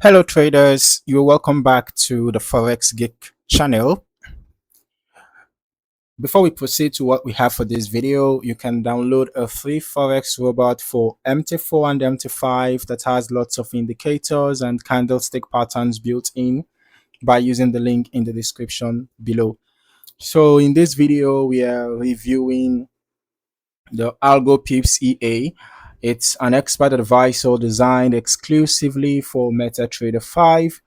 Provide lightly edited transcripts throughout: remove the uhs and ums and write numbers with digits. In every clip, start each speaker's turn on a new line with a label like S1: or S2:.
S1: Hello traders, you're welcome back to the Forex Geek channel. Before we proceed to what we have for this video, you can download a free Forex robot for MT4 and MT5 that has lots of indicators and candlestick patterns built in by using the link in the description below. So in this video, we are reviewing the Algo Pips EA. It's an expert advisor designed exclusively for MetaTrader 5.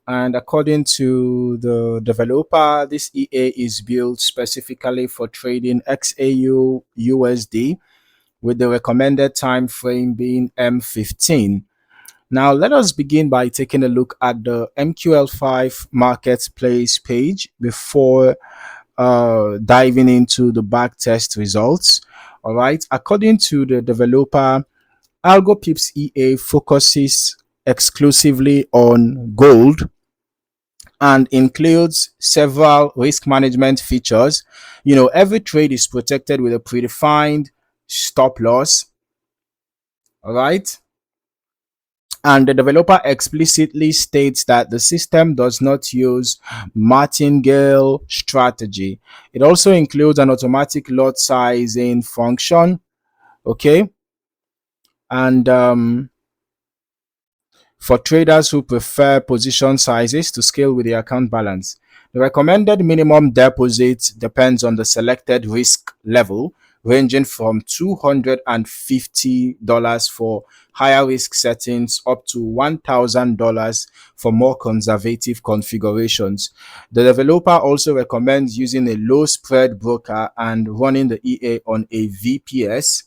S1: And according to the developer, this EA is built specifically for trading XAUUSD with the recommended time frame being M15. Now, let us begin by taking a look at the MQL5 marketplace page before diving into the backtest results. All right. According to the developer, Algo Pips EA focuses exclusively on gold and includes several risk management features. Every trade is protected with a predefined stop loss. All right. And the developer explicitly states that the system does not use martingale strategy. It also includes an automatic lot sizing function. Okay. And for traders who prefer position sizes to scale with the account balance. The recommended minimum deposit depends on the selected risk level, ranging from $250 for higher risk settings up to $1,000 for more conservative configurations. The developer also recommends using a low spread broker and running the EA on a VPS,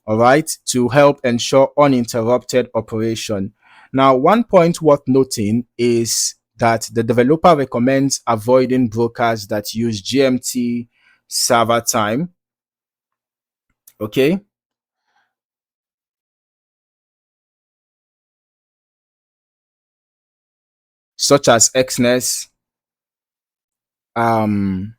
S1: all right, to help ensure uninterrupted operation. Now, one point worth noting is that the developer recommends avoiding brokers that use GMT server time. Okay. Such as XNES, and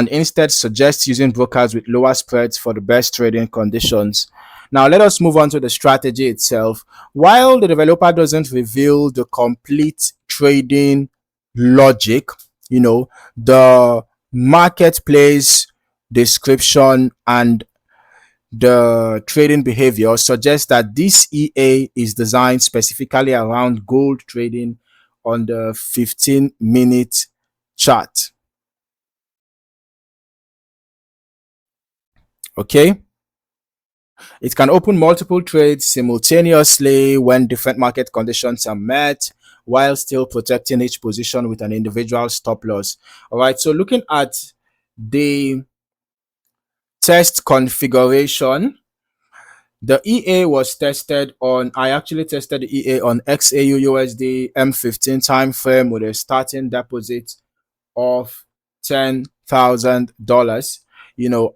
S1: instead suggests using brokers with lower spreads for the best trading conditions. Now, let us move on to the strategy itself. While the developer doesn't reveal the complete trading logic, the marketplace description and the trading behavior suggests that this EA is designed specifically around gold trading on the 15-minute chart. Okay. It can open multiple trades simultaneously when different market conditions are met, while still protecting each position with an individual stop loss. All right. So looking at the test configuration, the EA was tested on, I actually tested the EA on XAUUSD M15 time frame with a starting deposit of $10,000,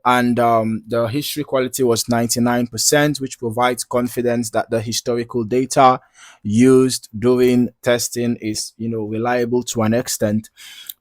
S1: and the history quality was 99%, which provides confidence that the historical data used during testing is, reliable to an extent.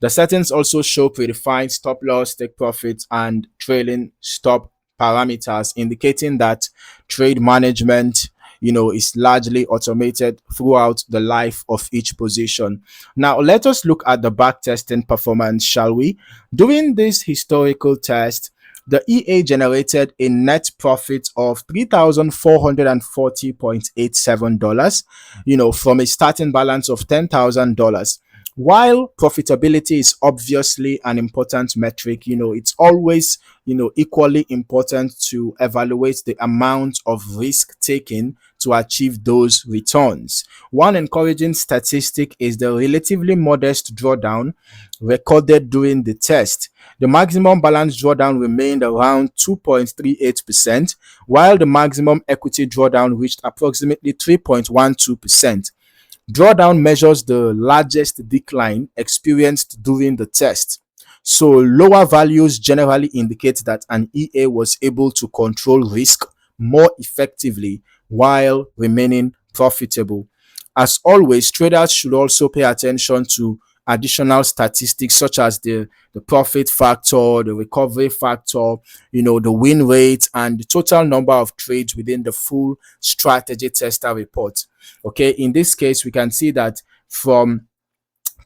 S1: The settings also show predefined stop loss, take profits, and trailing stop parameters, indicating that trade management is largely automated throughout the life of each position. Now, let us look at the backtesting performance, shall we? During this historical test, the EA generated a net profit of $3,440.87, from a starting balance of $10,000. While profitability is obviously an important metric, it's always, equally important to evaluate the amount of risk taken to achieve those returns. One encouraging statistic is the relatively modest drawdown recorded during the test. The maximum balance drawdown remained around 2.38%, while the maximum equity drawdown reached approximately 3.12%. Drawdown measures the largest decline experienced during the test. So lower values generally indicate that an EA was able to control risk more effectively while remaining profitable. As always, traders should also pay attention to additional statistics such as the profit factor, the recovery factor, the win rate, and the total number of trades within the full strategy tester report. Okay, in this case, we can see that from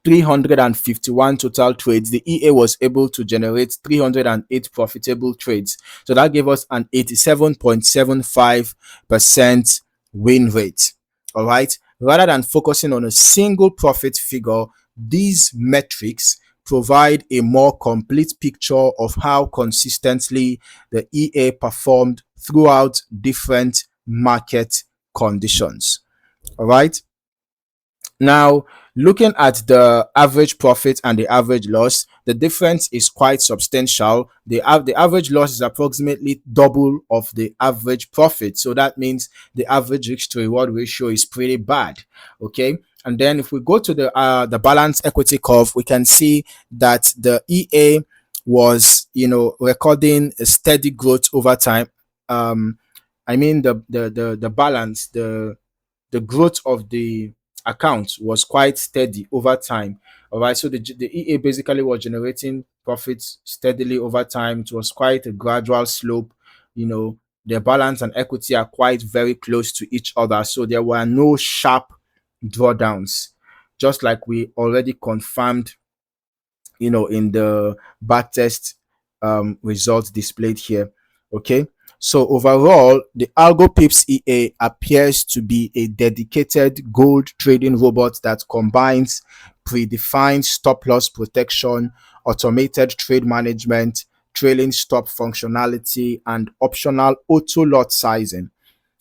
S1: 351 total trades, the EA was able to generate 308 profitable trades. So that gave us an 87.75% win rate. All right. Rather than focusing on a single profit figure, these metrics provide a more complete picture of how consistently the EA performed throughout different market conditions. All right. Now, looking at the average profit and the average loss, the difference is quite substantial. The average loss is approximately double of the average profit. So that means the average risk to reward ratio is pretty bad. Okay. And then if we go to the balance equity curve, we can see that the EA was, recording a steady growth over time. I mean the balance, the growth of the account was quite steady over time. All right, so the EA basically was generating profits steadily over time. It was quite a gradual slope. The balance and equity are quite very close to each other, so there were no sharp drawdowns, just like we already confirmed in the backtest results displayed here. Okay, so overall, the Algo Pips EA appears to be a dedicated gold trading robot that combines predefined stop loss protection, automated trade management, trailing stop functionality, and optional auto lot sizing.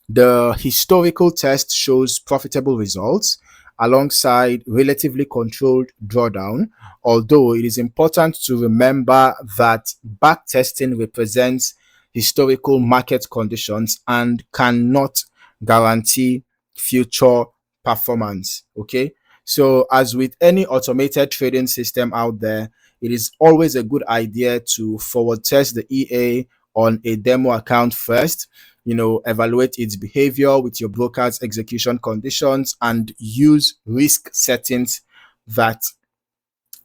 S1: The historical test shows profitable results alongside relatively controlled drawdown, although it is important to remember that backtesting represents historical market conditions and cannot guarantee future performance. Okay, so as with any automated trading system out there, it is always a good idea to forward test the EA on a demo account first. Evaluate its behavior with your broker's execution conditions and use risk settings that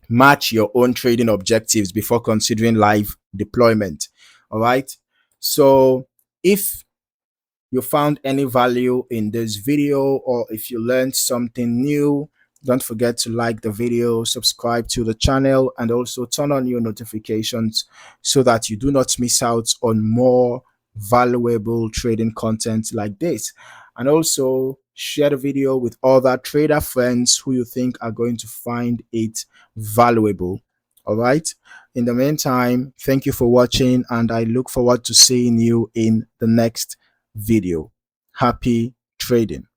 S1: match your own trading objectives before considering live deployment. All right, so if you found any value in this video, or if you learned something new, don't forget to like the video, subscribe to the channel, and also turn on your notifications so that you do not miss out on more valuable trading content like this. And also share the video with other trader friends who you think are going to find it valuable. All right, in the meantime, thank you for watching, and I look forward to seeing you in the next video. Happy trading.